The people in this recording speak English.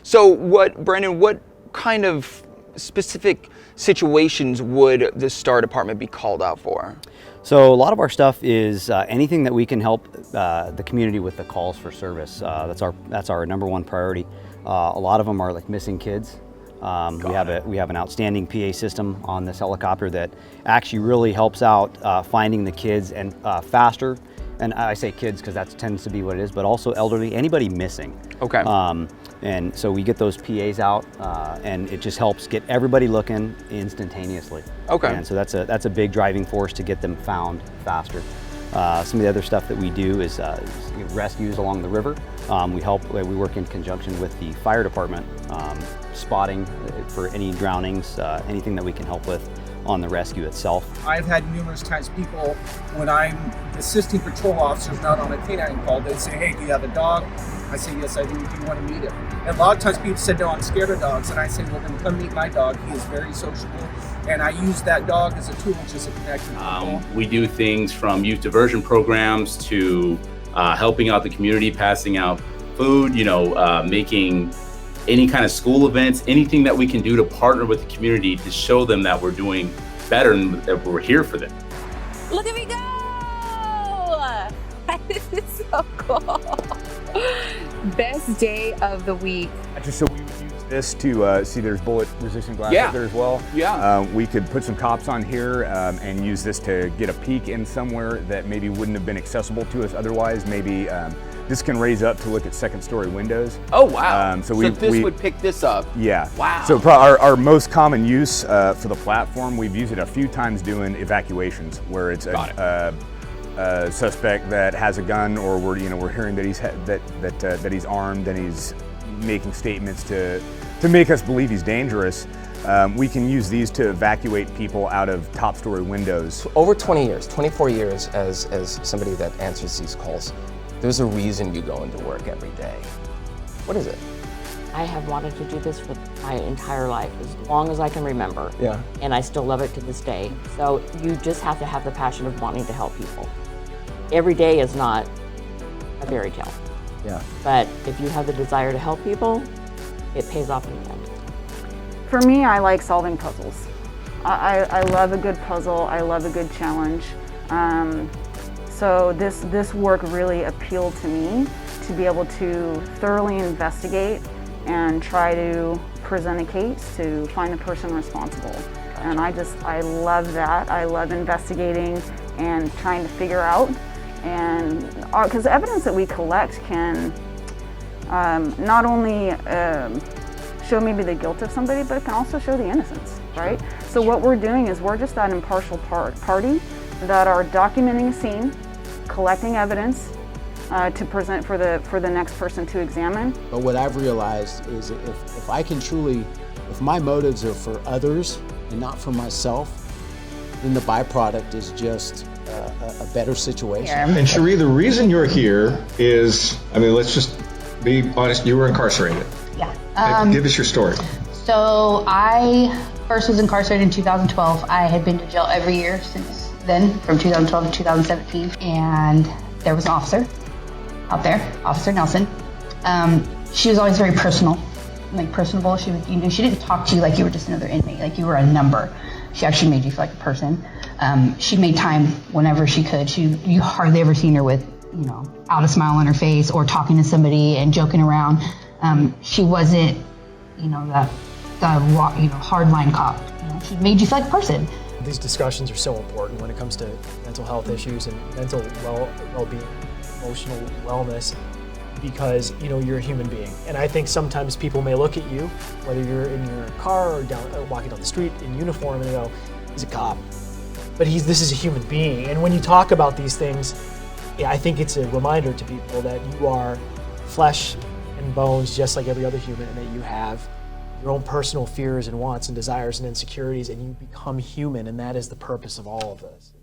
So Brandon, what kind of specific situations would the STAR department be called out for? So a lot of our stuff is anything that we can help the community with the calls for service. That's our number one priority. A lot of them are like missing kids. We have an outstanding PA system on this helicopter that actually really helps out finding the kids and faster. And I say kids because that tends to be what it is, but also elderly, anybody missing. Okay. And so we get those PAs out, and it just helps get everybody looking instantaneously. Okay. And so that's a big driving force to get them found faster. Some of the other stuff that we do is rescues along the river. We work in conjunction with the fire department, spotting for any drownings, anything that we can help with on the rescue itself. I've had numerous times people, when I'm assisting patrol officers not on a canine call, they say, hey, do you have a dog? I say, yes, I do. Do you want to meet him? And a lot of times people said, no, I'm scared of dogs. And I say, well, then come meet my dog. He is very sociable. And I use that dog as a tool just to connect with people. We do things from youth diversion programs to helping out the community, passing out food, making any kind of school events, anything that we can do to partner with the community to show them that we're doing better and that we're here for them. Look at me go! This is so cool. Best day of the week. Just so we would use this to see there's bullet resistant glass up there as well. Yeah. We could put some cops on here and use this to get a peek in somewhere that maybe wouldn't have been accessible to us otherwise. Maybe this can raise up to look at second story windows. Oh, wow. So this would pick this up. Yeah. Wow. So our most common use for the platform, we've used it a few times doing evacuations where it's a suspect that has a gun, or we're hearing that he's armed and he's making statements to make us believe he's dangerous. We can use these to evacuate people out of top story windows. Over 20 years, 24 years as somebody that answers these calls, there's a reason you go into work every day. What is it? I have wanted to do this for my entire life, as long as I can remember. Yeah. And I still love it to this day. So you just have to have the passion of wanting to help people. Every day is not a fairy tale. Yeah. But if you have the desire to help people, it pays off in the end. For me, I like solving puzzles. I love a good puzzle. I love a good challenge. So this work really appealed to me, to be able to thoroughly investigate and try to present a case to find the person responsible. And I love that. I love investigating and trying to figure out, and because the evidence that we collect can not only show maybe the guilt of somebody, but it can also show the innocence, right? So what we're doing is we're just that impartial party that are documenting a scene, collecting evidence to present for the next person to examine. But what I've realized is if I can truly, if my motives are for others and not for myself, then the byproduct is just a better situation. And Cherie, the reason you're here is, let's just be honest, you were incarcerated. Yeah. Give us your story. So I first was incarcerated in 2012. I had been to jail every year since then, from 2012 to 2017. And there was an officer out there, Officer Nelson. She was always very personable. She was, she didn't talk to you like you were just another inmate, like you were a number. She actually made you feel like a person. She made time whenever she could. You hardly ever seen her with, out a smile on her face or talking to somebody and joking around. She wasn't, the hardline cop. She made you feel like a person. These discussions are so important when it comes to mental health issues and mental well-being, emotional wellness, because you're a human being. And I think sometimes people may look at you, whether you're in your car or walking down the street in uniform, and they go, he's a cop. But this is a human being. And when you talk about these things, I think it's a reminder to people that you are flesh and bones just like every other human, and that you have your own personal fears and wants and desires and insecurities, and you become human, and that is the purpose of all of this.